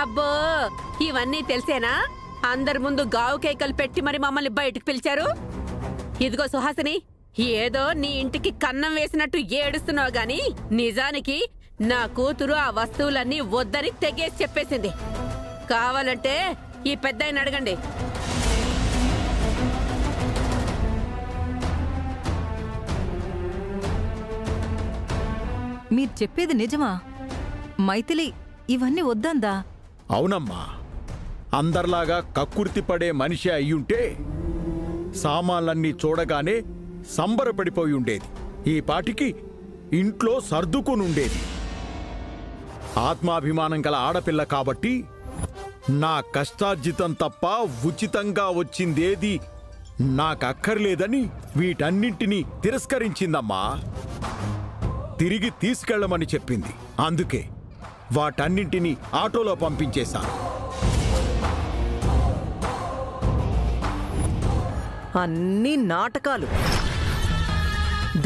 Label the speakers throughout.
Speaker 1: అబ్బో ఇవన్నీ తెలిసేనా? అందరి ముందు గావు కేకలు పెట్టి మరి మమ్మల్ని బయటకు పిలిచారు. ఇదిగో సుహాసిని, ఏదో నీ ఇంటికి కన్నం వేసినట్టు ఏడుస్తున్నావు గాని నిజానికి నా కూతురు ఆ వస్తువులన్నీ వద్దని తెగేసి చెప్పేసింది. కావాలంటే ఈ పెద్దాయన అడగండి.
Speaker 2: మీరు చెప్పేది నిజమా? మైథిలి ఇవన్నీ వద్దందా?
Speaker 3: అవునమ్మా, అందర్లాగా కక్కుర్తి పడే మనిషి అయ్యుంటే సామాన్లన్నీ చూడగానే సంబరపడిపోయి ఉండేది. ఈ పాటికి ఇంట్లో సర్దుకునుండేది. ఆత్మాభిమానం గల ఆడపిల్ల కాబట్టి నా కష్టార్జితం తప్ప ఉచితంగా వచ్చిందేది నాకక్కర్లేదని వీటన్నింటినీ తిరస్కరించిందమ్మా. తిరిగి తీసుకెళ్లమని చెప్పింది. అందుకే వాటన్నింటినీ ఆటోలో పంపించేశాను.
Speaker 4: అన్నీ నాటకాలు.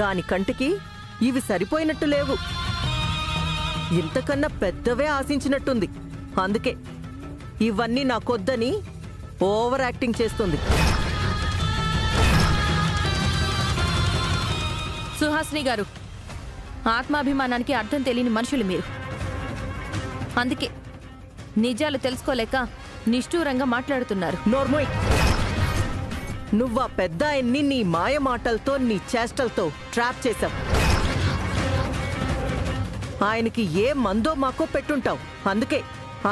Speaker 4: దాని కంటికి ఇవి సరిపోయినట్టు లేవు. ఇంతకన్నా పెద్దవే ఆశించినట్టుంది. అందుకే ఇవన్నీ నాకొద్దని ఓవర్ యాక్టింగ్ చేస్తుంది.
Speaker 5: సుహాసిని గారు, ఆత్మాభిమానానికి అర్థం తెలియని మనుషులు మీరు. అందుకే నిజాలు తెలుసుకోలేక నిష్ఠూరంగా మాట్లాడుతున్నారు.
Speaker 4: నోర్మోయ్, నువ్వా పెద్ద ఆయన్ని నీ మాయ మాటలతో నీ చేష్టలతో ట్రాప్ చేశావు. ఆయనకి ఏ మందో మాకో పెట్టుంటావు. అందుకే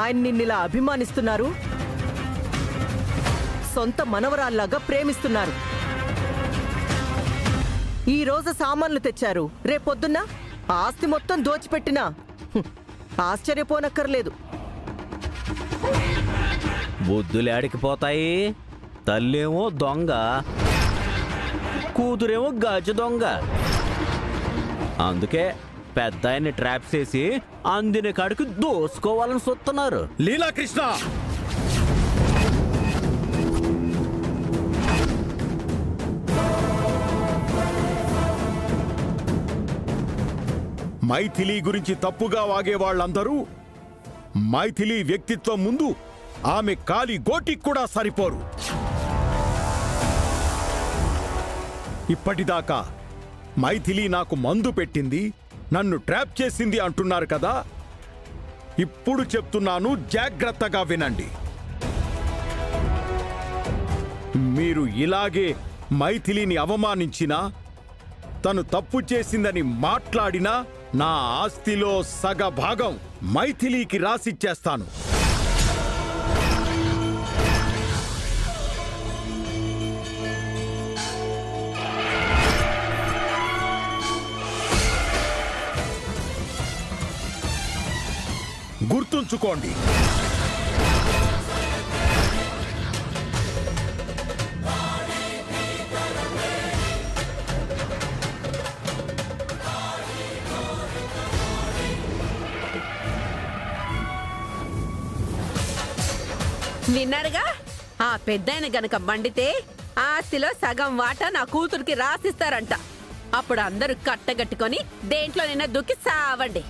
Speaker 4: ఆయన నిన్నిలా అభిమానిస్తున్నారు, సొంత మనవరాల్లాగా ప్రేమిస్తున్నారు. ఈ రోజు సామాన్లు తెచ్చారు, రేపొద్దున్న ఆస్తి మొత్తం దోచిపెట్టినా ఆశ్చర్యపోనక్కర్లేదు.
Speaker 6: బుద్ధులేడికిపోతాయి. తల్లేమో దొంగ, కూతురేమో గజ దొంగ. అందుకే పెద్ద ఆయన్ని ట్రాప్ చేసి అందిన కాడికి దోసుకోవాలని చూస్తున్నారు.
Speaker 3: లీలాకృష్ణ, మైథిలి గురించి తప్పుగా వాగే వాళ్ళందరూ మైథిలి వ్యక్తిత్వం ముందు ఆమె కాలి గోటికి కూడా సరిపోరు. ఇప్పటిదాకా మైథిలి నాకు మందు పెట్టింది, నన్ను ట్రాప్ చేసింది అంటున్నారు కదా. ఇప్పుడు చెప్తున్నాను, జాగ్రత్తగా వినండి. మీరు ఇలాగే మైథిలిని అవమానించినా, తను తప్పు చేసిందని మాట్లాడినా నా ఆస్తిలో సగ భాగం మైథిలికి రాసిచ్చేస్తాను. గుర్తుంచుకోండి.
Speaker 1: విన్నారుగా, ఆ పెద్దాయన గనక మండితే ఆస్తిలో సగం వాటా నా కూతురికి రాసిస్తారంట. అప్పుడు అందరూ కట్టగట్టుకొని దేంట్లో నిన్న దుక్కి సావండి.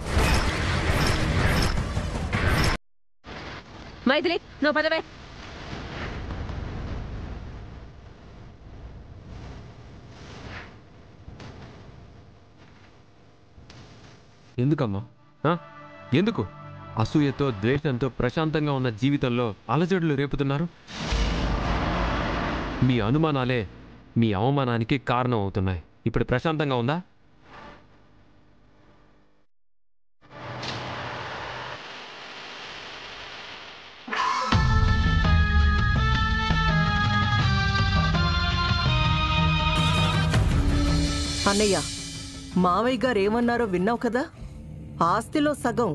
Speaker 1: మైథిలి, నువ్వు పదవే.
Speaker 7: ఎందుకమ్మా? ఎందుకు అసూయతో ద్వేషంతో ప్రశాంతంగా ఉన్న జీవితంలో అలజడులు రేపుతున్నారు? మీ అనుమానాలే మీ అవమానానికి కారణం అవుతున్నాయి. ఇప్పుడు ప్రశాంతంగా ఉందా?
Speaker 4: అన్నయ్య, మావయ్య గారు ఏమన్నారో విన్నావు కదా. ఆస్తిలో సగం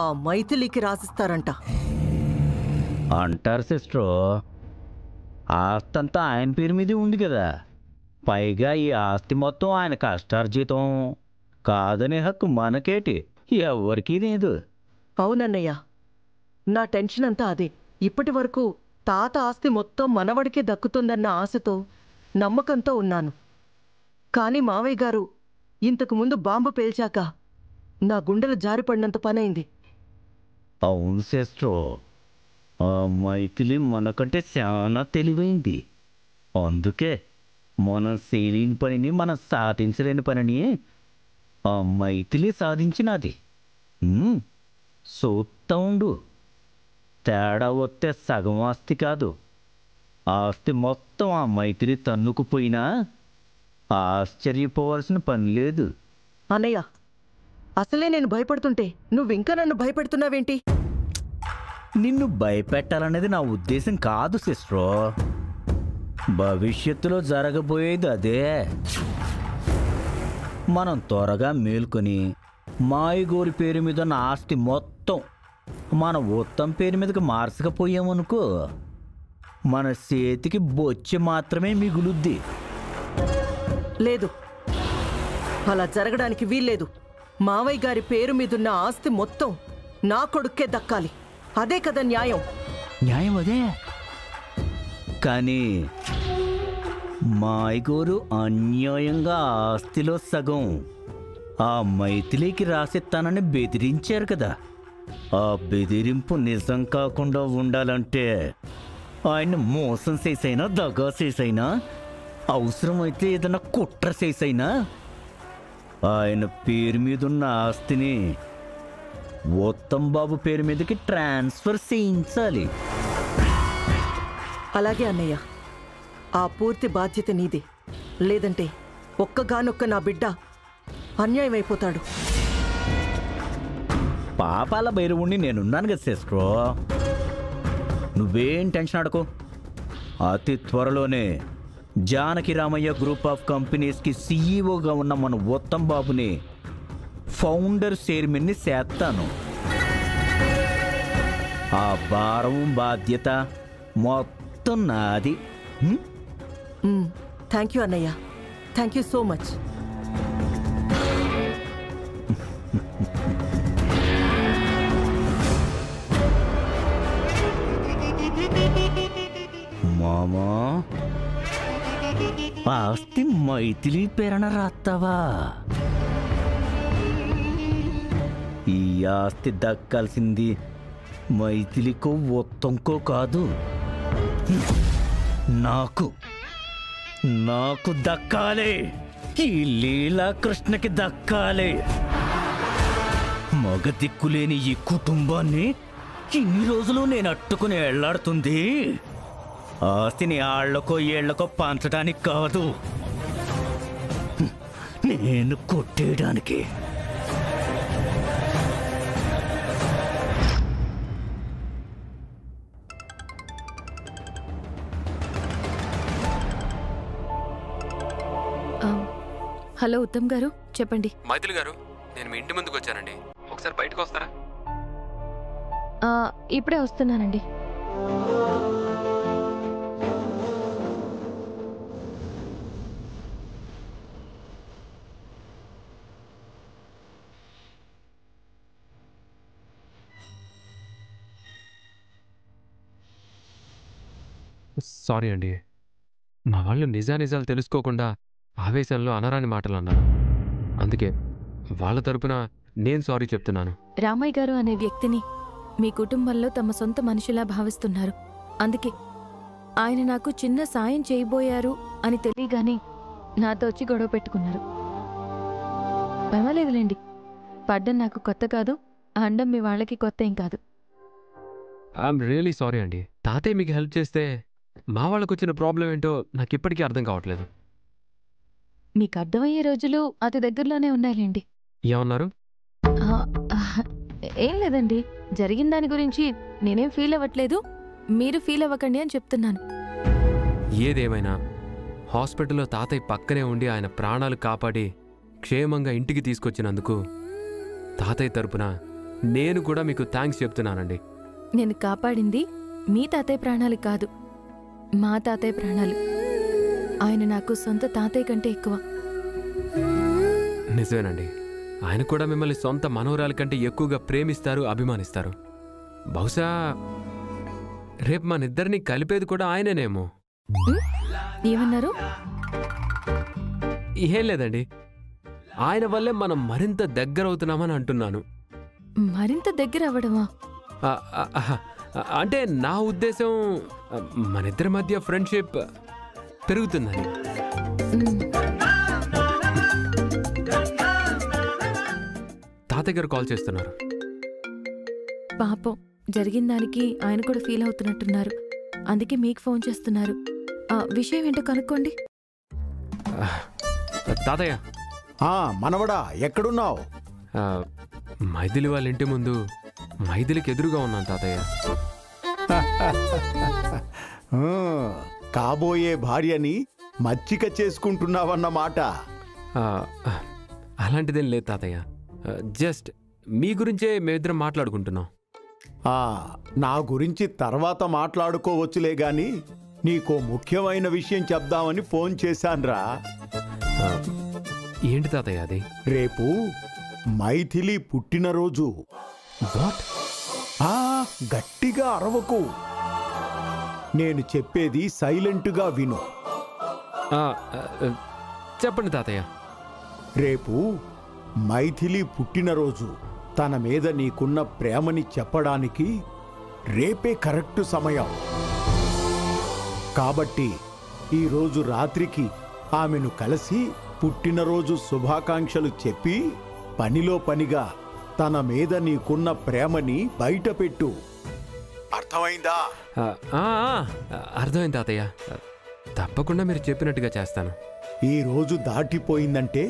Speaker 4: ఆ మైథిలికి రాసిస్తారంట.
Speaker 6: అంటారు సిస్టరు. ఆస్తంతా ఆయన పేరు మీద ఉంది కదా. పైగా ఈ ఆస్తి మొత్తం ఆయన కష్టార్జితం. కాదనే హక్కు మనకేటి, ఎవరికీ లేదు.
Speaker 4: అవునన్నయ్య, నా టెన్షన్ అంతా అదే. ఇప్పటి వరకు తాత ఆస్తి మొత్తం మనవడికే దక్కుతుందన్న ఆశతో, నమ్మకంతో ఉన్నాను. కానీ మావయ్య గారు ఇంతకు ముందు బాంబు పేల్చాక నా గుండెలు జారిపడినంత పనైంది.
Speaker 6: అవును సిస్టరు, ఆ మైథిలి మనకంటే చాలా తెలివైంది. అందుకే మనం చేయలేని పనిని మనం సాధించలేని పనిని ఆ మైథిలి సాధించినది. చూస్తా ఉండు, తేడా వస్తే సగం ఆస్తి కాదు, ఆస్తి మొత్తం ఆ మైథిలి తన్నుకుపోయినా ఆశ్చర్యపోవాల్సిన పని లేదు.
Speaker 4: అన్నయ్య, అసలే నేను భయపడుతుంటే నువ్వింకా నన్ను భయపెడుతున్నావేంటి?
Speaker 6: నిన్ను భయపెట్టాలనేది నా ఉద్దేశం కాదు సిస్టరో. భవిష్యత్తులో జరగబోయేది అదే. మనం త్వరగా మేల్కొని మాయగోరి పేరు మీద ఉన్న ఆస్తి మొత్తం మన ఉత్తమ్ పేరు మీదకి మార్చకపోయామనుకో, మన చేతికి బొచ్చె మాత్రమే మిగులుద్ది.
Speaker 4: లేదు, అలా జరగడానికి వీల్లేదు. మావయ్య గారి పేరు మీదున్న ఆస్తి మొత్తం నా కొడుక్కే దక్కాలి. అదే కదా న్యాయం.
Speaker 6: న్యాయం అదే. కానీ మాయగోరు అన్యాయంగా ఆస్తిలో సగం ఆ మైథిలికి రాసిస్తానని బెదిరించారు కదా. ఆ బెదిరింపు నిజం కాకుండా ఉండాలంటే ఆయన మోసం చేసైనా, దగా చేసైనా, అవసరమైతే ఏదైనా కుట్ర చేసైనా ఆయన పేరు మీదున్న ఆస్తిని ఉత్తమ్ బాబు పేరు మీదకి ట్రాన్స్ఫర్ చేయించాలి.
Speaker 4: అలాగే అన్నయ్య, ఆ పూర్తి బాధ్యత నీదే. లేదంటే ఒక్కగానొక్క నా బిడ్డ అన్యాయం అయిపోతాడు.
Speaker 6: పాపాల భైరవుణ్ణి నేనున్నాను కదా సిస్టరో, నువ్వేం టెన్షన్ ఆడకు. అతి త్వరలోనే జానకి రామయ్య గ్రూప్ ఆఫ్ కంపెనీస్కి సీఈఓగా ఉన్న మన ఉత్తమ్ బాబుని ఫౌండర్ చైర్మన్ని చేస్తాను. ఆ భారం బాధ్యత మొత్తం నాది.
Speaker 4: థ్యాంక్ యూ అన్నయ్య, థ్యాంక్ యూ సో మచ్.
Speaker 6: మామా, ఆస్తి మైథిలి పేరన రాస్తావా? ఈ ఆస్తి దక్కాల్సింది మైథిలికో ఉత్తంకో కాదు, నాకు దక్కాలి. ఈ లీలాకృష్ణకి దక్కాలి. మగ దిక్కులేని ఈ కుటుంబాన్ని ఇన్ని రోజులు నేను అట్టుకుని ఎళ్లాడుతుంది ఆస్తిని ఆళ్లకో ఏళ్లకో పంచడానికి కాదు, నేను కొట్టేయడానికి.
Speaker 5: హలో ఉత్తమ్ గారు, చెప్పండి.
Speaker 7: మైథిలి గారు, నేను మీ ఇంటి ముందుకు వచ్చానండి. ఒకసారి బయటకు వస్తారా?
Speaker 5: ఇప్పుడే వస్తున్నానండి.
Speaker 7: సారీ అండి, మా వాళ్ళు నిజానిజాలు తెలుసుకోకుండా ఆవేశంలో అనరాని మాటలు అన్నారు. అందుకే వాళ్ళ తరపున నేను సారీ చెప్తున్నాను.
Speaker 5: రామయ్య గారు అనే వ్యక్తిని మీ కుటుంబంలో తమ సొంత మనిషిలా భావిస్తున్నారు. అందుకే ఆయన నాకు చిన్న సాయం చేయబోయారు అని తెలియగానే నాతో వచ్చి గొడవ పెట్టుకున్నారు. పర్వాలేదులేండి, పడ్డం నాకు కొత్త కాదు, ఆ అండం మీ వాళ్ళకి కొత్త ఏం కాదు.
Speaker 7: ఐఎమ్ రియలీ సారీ అండి. తాతయ్య మీకు హెల్ప్ చేస్తే మా వాళ్ళకు వచ్చిన ప్రాబ్లం ఏంటో నాకు ఇప్పటికీ అర్థం కావట్లేదు.
Speaker 5: మీకు అర్థమయ్యే రోజులు అతి దగ్గరలోనే ఉన్నాయిలేండి.
Speaker 7: ఏమన్నారు?
Speaker 5: ఏం లేదండి, జరిగిన దాని గురించి నేనేం ఫీల్ అవ్వట్లేదు, మీరు ఫీల్ అవ్వకండి అని చెప్తున్నాను.
Speaker 7: ఏదేమైనా హాస్పిటల్లో తాతయ్య పక్కనే ఉండి ఆయన ప్రాణాలు కాపాడి క్షేమంగా ఇంటికి తీసుకొచ్చినందుకు తాతయ్య తరపున నేను కూడా మీకు థ్యాంక్స్ చెప్తున్నానండి.
Speaker 5: నేను కాపాడింది మీ తాతయ్య ప్రాణాలు కాదు, మా తాతయ్య ప్రాణాలు. ఆయన నాకు సొంత తాతయ్య కంటే ఎక్కువ.
Speaker 7: నిజమేనండి, ఆయన కూడా మిమ్మల్ని సొంత మనోరాల కంటే ఎక్కువగా ప్రేమిస్తారు, అభిమానిస్తారు. బహుశా రేపు మనిద్దరినీ కలిపేది కూడా ఆయననేమో.
Speaker 5: ఏమన్నారు?
Speaker 7: ఏం లేదండి, ఆయన వల్లే మనం మరింత దగ్గరవుతున్నామని అంటున్నాను.
Speaker 5: మరింత దగ్గర అవ్వడమా?
Speaker 7: అంటే నా ఉద్దేశం మన ఇద్దరి మధ్య ఫ్రెండ్షిప్ పెరుగుతుందని. తాతయ్య గారు కాల్ చేస్తున్నారు.
Speaker 5: పాపం జరిగిన దానికి ఆయన కూడా ఫీల్ అవుతున్నట్టున్నారు. అందుకే మీకు ఫోన్ చేస్తున్నారు. విషయం ఏంటో కనుక్కోండి.
Speaker 7: తాతయ్య.
Speaker 3: మనవడా ఎక్కడున్నావు?
Speaker 7: మైథిలి వాళ్ళ ఇంటి ముందు మైథిలికి ఎదురుగా ఉన్నాను తాతయ్య.
Speaker 3: కాబోయే భార్యని మచ్చిక చేసుకుంటున్నావన్నమాట.
Speaker 7: అలాంటిదేం లేదు తాతయ్య. జస్ట్ మీ గురించే మేమిద్దరం మాట్లాడుకుంటున్నాం.
Speaker 3: నా గురించి తర్వాత మాట్లాడుకోవచ్చులే గాని నీకో ముఖ్యమైన విషయం చెప్దామని ఫోన్ చేశాన్రా.
Speaker 7: ఏంటి తాతయ్య అది?
Speaker 3: రేపు మైథిలి పుట్టినరోజు.
Speaker 7: వాట్?
Speaker 3: గట్టిగా అరవకు, నేను చెప్పేది సైలెంట్గా విను.
Speaker 7: చెప్పండి తాతయ్య.
Speaker 3: రేపు మైథిలి పుట్టినరోజు. తన మీద నీకున్న ప్రేమని చెప్పడానికి రేపే కరెక్ట్ సమయం. కాబట్టి ఈరోజు రాత్రికి ఆమెను కలిసి పుట్టినరోజు శుభాకాంక్షలు చెప్పి పనిలో పనిగా తన మీద నీకున్న ప్రేమని బయటపెట్టు. అర్థమైందా?
Speaker 7: అర్థమైంది తాతయ్య. తప్పకుండా మీరు చెప్పినట్టుగా చేస్తాను.
Speaker 3: ఈ రోజు దాటిపోయిందంటే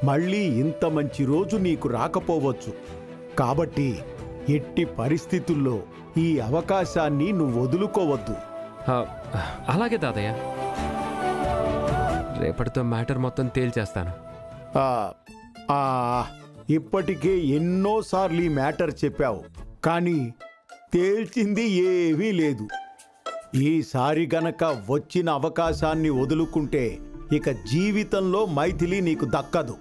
Speaker 3: మళ్ళీ ఇంత మంచి రోజు నీకు రాకపోవచ్చు. కాబట్టి ఎట్టి పరిస్థితుల్లో ఈ అవకాశాన్ని నువ్వు వదులుకోవద్దు.
Speaker 7: అలాగే తాతయ్య. రేపటితో మ్యాటర్ మొత్తం తేల్చేస్తాను.
Speaker 3: ఇప్పటికే ఎన్నోసార్లు ఈ మ్యాటర్ చెప్పావు, కానీ తేల్చింది ఏమీ లేదు. ఈసారి గనక వచ్చిన అవకాశాన్ని వదులుకుంటే ఇక జీవితంలో మైథిలి నీకు దక్కదు.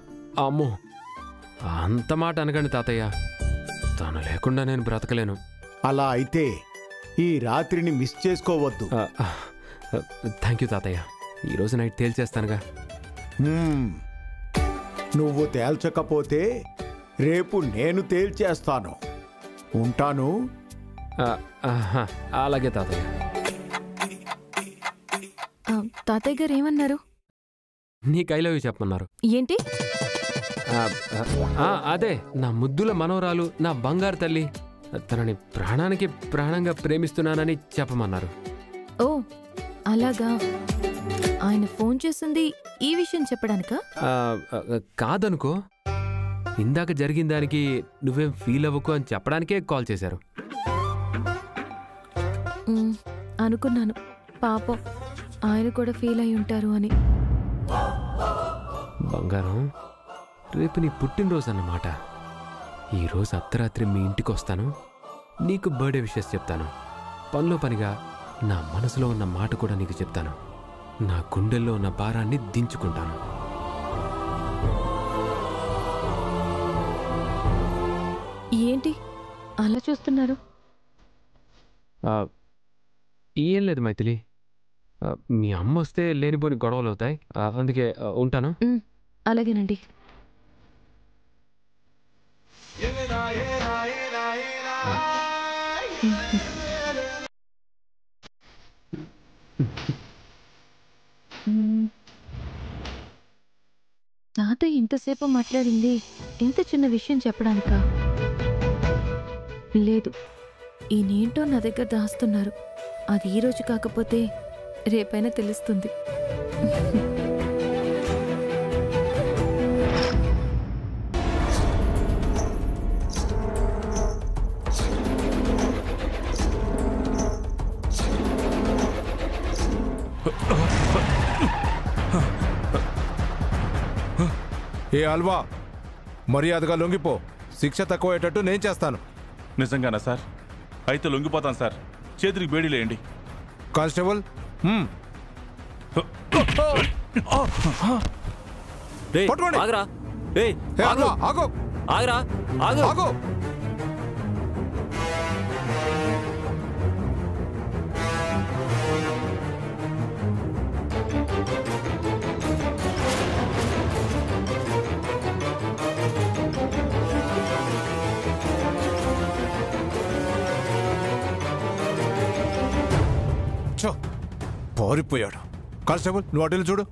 Speaker 7: అమ్మో, అంత మాట అనకండి తాతయ్య. తను లేకుండా నేను బ్రతకలేను.
Speaker 3: అలా అయితే ఈ రాత్రిని మిస్ చేసుకోవద్దు.
Speaker 7: థ్యాంక్ యూ తాతయ్య. ఈరోజు నైట్ తేల్చేస్తానుగా.
Speaker 3: నువ్వు తేల్చకపోతే రేపు నేను తేల్చేస్తాను. ఉంటాను.
Speaker 7: అలాగే తాతయ్య.
Speaker 5: తాతయ్య గారు ఏమన్నారు?
Speaker 7: నీకు ఐ లవ్ యూ చెప్పమన్నారు.
Speaker 5: ఏంటి?
Speaker 7: అదే, నా ముద్దుల మనవరాలు, నా బంగారు తల్లి, తనని ప్రాణానికి ప్రాణంగా ప్రేమిస్తున్నానని చెప్పమన్నారు.
Speaker 5: ఓ అలాగా. ఆయన ఫోన్ చేసింది ఈ విషయం చెప్పడానికా?
Speaker 7: కాదనుకో, ఇందాక జరిగిన దానికి నువ్వేం ఫీల్ అవ్వకు అని చెప్పడానికే కాల్ చేశారు.
Speaker 5: అనుకున్నాను, పాపం ఆయన కూడా ఫీల్ అయి ఉంటారు అని.
Speaker 7: బంగారం, రేపు నీ పుట్టినరోజు అన్నమాట. ఈరోజు అర్ధరాత్రి మీ ఇంటికి వస్తాను. నీకు బర్త్డే విషెస్ చెప్తాను. పనిలో పనిగా నా మనసులో ఉన్న మాట కూడా నీకు చెప్తాను. నా గుండెల్లో ఉన్న భారాన్ని దించుకుంటాను.
Speaker 5: ఏంటి అలా చూస్తున్నారు?
Speaker 7: ఏం లేదు మైథిలి, మీ అమ్మ వస్తే లేనిపోని గొడవలు అవుతాయి, అందుకే ఉంటాను.
Speaker 5: అలాగేనండి. నాతో ఇంతసేపు మాట్లాడింది ఎంత చిన్న విషయం చెప్పడానికా? లేదు, ఈయనేంటో నా దగ్గర దాస్తున్నారు. అది ఈరోజు కాకపోతే రేపైనా తెలుస్తుంది.
Speaker 8: ఏ అల్వా, మర్యాదగా లొంగిపో. శిక్ష తక్కువయ్యేటట్టు నేను చేస్తాను.
Speaker 9: నిజంగానా సార్? అయితే లొంగిపోతాను సార్. చేతికి బేడీలేయండి.
Speaker 8: కానిస్టేబుల్. పట్టుకోండి. ఆగు. ఆగు. ఛో, పారిపోయాడు. కానిస్టేబుల్ నువ్వు అటు చూడు,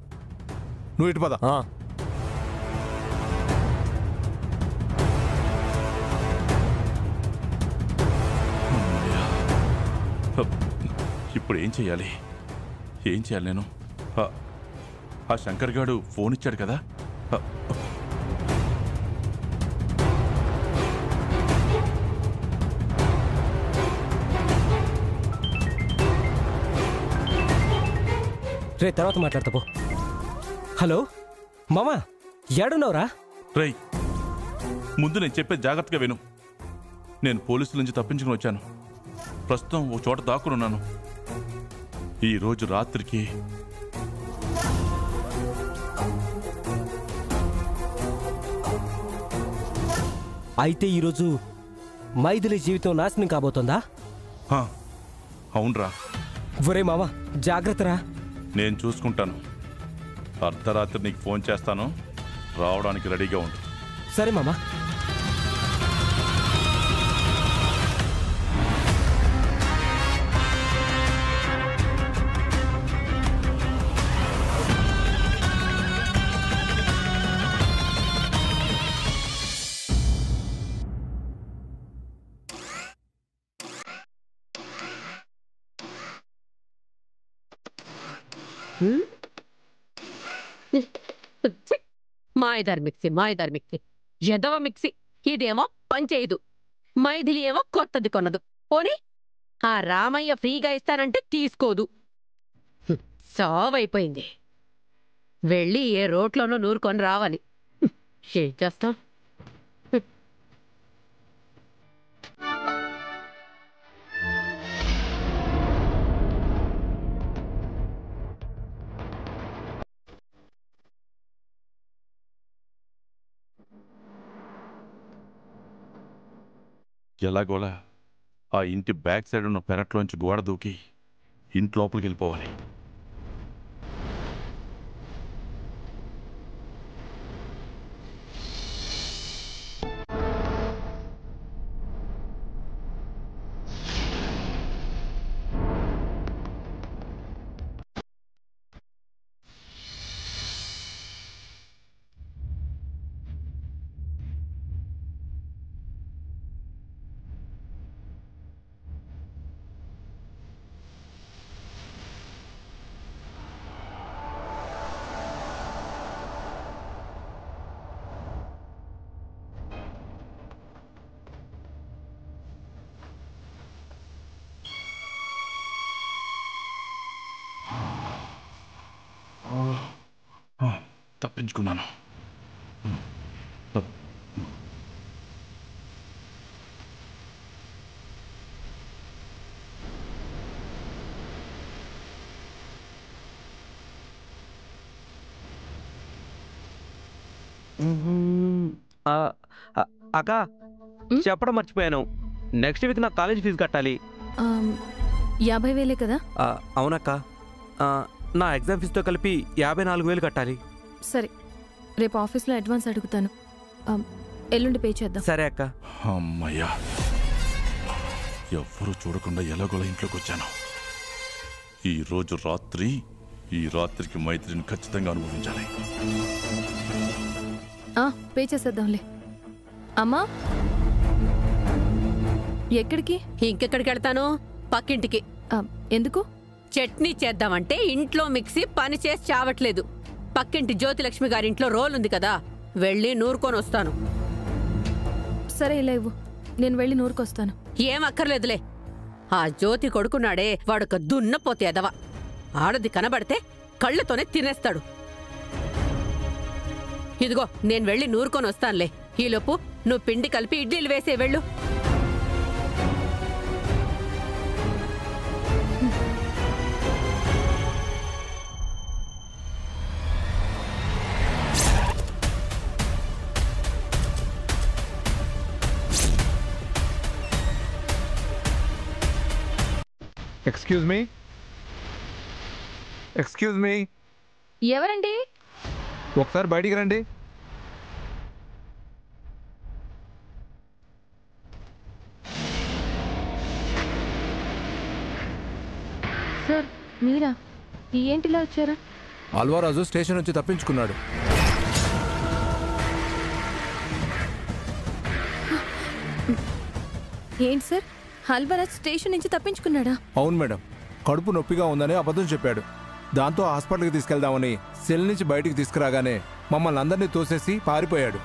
Speaker 8: నువ్వు ఇటు పద.
Speaker 9: ఇప్పుడు ఏం చేయాలి నేను? ఆ శంకర్ గాడు ఫోన్ ఇచ్చాడు కదా.
Speaker 10: రే తర్వాత మాట్లాడతా పో. హలో మామా, ఏడున్నావురా?
Speaker 9: రేయ్, ముందు నేను చెప్పేది జాగ్రత్తగా విను. నేను పోలీసుల నుంచి తప్పించుకుని వచ్చాను. ప్రస్తుతం ఒక చోట దాక్కునున్నాను. ఈరోజు రాత్రికి
Speaker 10: అయితే ఈరోజు మైథిలి జీవితం నాశనం కాబోతుందా?
Speaker 9: అవునరా.
Speaker 10: ఒరే మామ, జాగ్రత్తరా.
Speaker 9: నేను చూసుకుంటాను. అర్ధరాత్రి నీకు ఫోన్ చేస్తాను, రావడానికి రెడీగా ఉండు.
Speaker 10: సరే మామా.
Speaker 1: మాయదారి మిక్సీ ఎదవ మిక్సీ. ఇదేమో పనిచేయదు, మైథిలి ఏమో కొత్తది కొనదు. పోనీ ఆ రామయ్య ఫ్రీగా ఇస్తానంటే తీసుకోదు. సావైపోయింది. వెళ్ళి ఏ రోట్లోనో నూరుకొని రావాలి. ఏం చేస్తాం?
Speaker 9: ఎలాగోలా ఆ ఇంటి బ్యాక్ సైడ్ ఉన్న పెరట్లోంచి గోడ దూకి ఇంటి లోపలికి వెళ్ళిపోవాలి. తప్పించుకున్నాను.
Speaker 11: అక్క, చెప్పడం మర్చిపోయాను. నెక్స్ట్ వీక్ నాకు కాలేజ్ ఫీజు కట్టాలి.
Speaker 5: 50,000 కదా?
Speaker 11: అవునక్క, నా ఎగ్జామ్ ఫీజుతో కలిపి 54,000 కట్టాలి.
Speaker 5: సరే, రేపు ఆఫీస్లో అడ్వాన్స్ అడుగుతాను. ఎల్లుండి పే చేద్దాం.
Speaker 11: సరే అక్క.
Speaker 9: అమ్మయ్యా, ఎవ్వరూ చూడకుండా ఎలాగోలా ఇంట్లోకి వచ్చాను. ఈ రాత్రికి మైత్రిని ఖచ్చితంగా అనుభవించాలి.
Speaker 5: పే చేసేద్దాంలే. అమ్మా, ఎక్కడికి?
Speaker 1: ఇంకెక్కడికి వెళ్తాను? పక్కింటికి.
Speaker 5: ఎందుకు?
Speaker 1: చట్నీ చేద్దామంటే ఇంట్లో మిక్సీ పని చేసి చావట్లేదు. పక్కింటి జ్యోతిలక్ష్మి గారింట్లో రోల్ ఉంది కదా, వెళ్ళి నూరుకొని వస్తాను.
Speaker 5: సరే, ఇలా ఇవ్వు, నేను వెళ్ళి నూరుకొస్తాను.
Speaker 1: ఏం అక్కర్లేదులే. ఆ జ్యోతి కొడుకున్నాడే, వాడొక దున్నపోతే ఎదవ. ఆడది కనబడితే కళ్ళతోనే తినేస్తాడు. ఇదిగో, నేను వెళ్ళి నూరుకొని వస్తానులే. ఈలోపు నువ్వు పిండి కలిపి ఇడ్లీలు వేసే వెళ్ళు.
Speaker 8: Excuse me.
Speaker 5: ఎవరండి?
Speaker 8: ఒకసారి బయటికి రండి.
Speaker 5: సార్, మీరా ఏంటిలా వచ్చారా?
Speaker 8: అల్వారాజు స్టేషన్ నుంచి తప్పించుకున్నాడు.
Speaker 5: ఏంటి సార్, అల్వారాజ్ స్టేషన్ నుంచి తప్పించుకున్నాడా?
Speaker 8: అవును మేడం, కడుపు నొప్పిగా ఉందని అబద్ధం చెప్పాడు. దాంతో హాస్పిటల్కి తీసుకెళ్దామని సెల్ నుంచి బయటికి తీసుకురాగానే మమ్మల్ని అందరినీ తోసేసి పారిపోయాడు.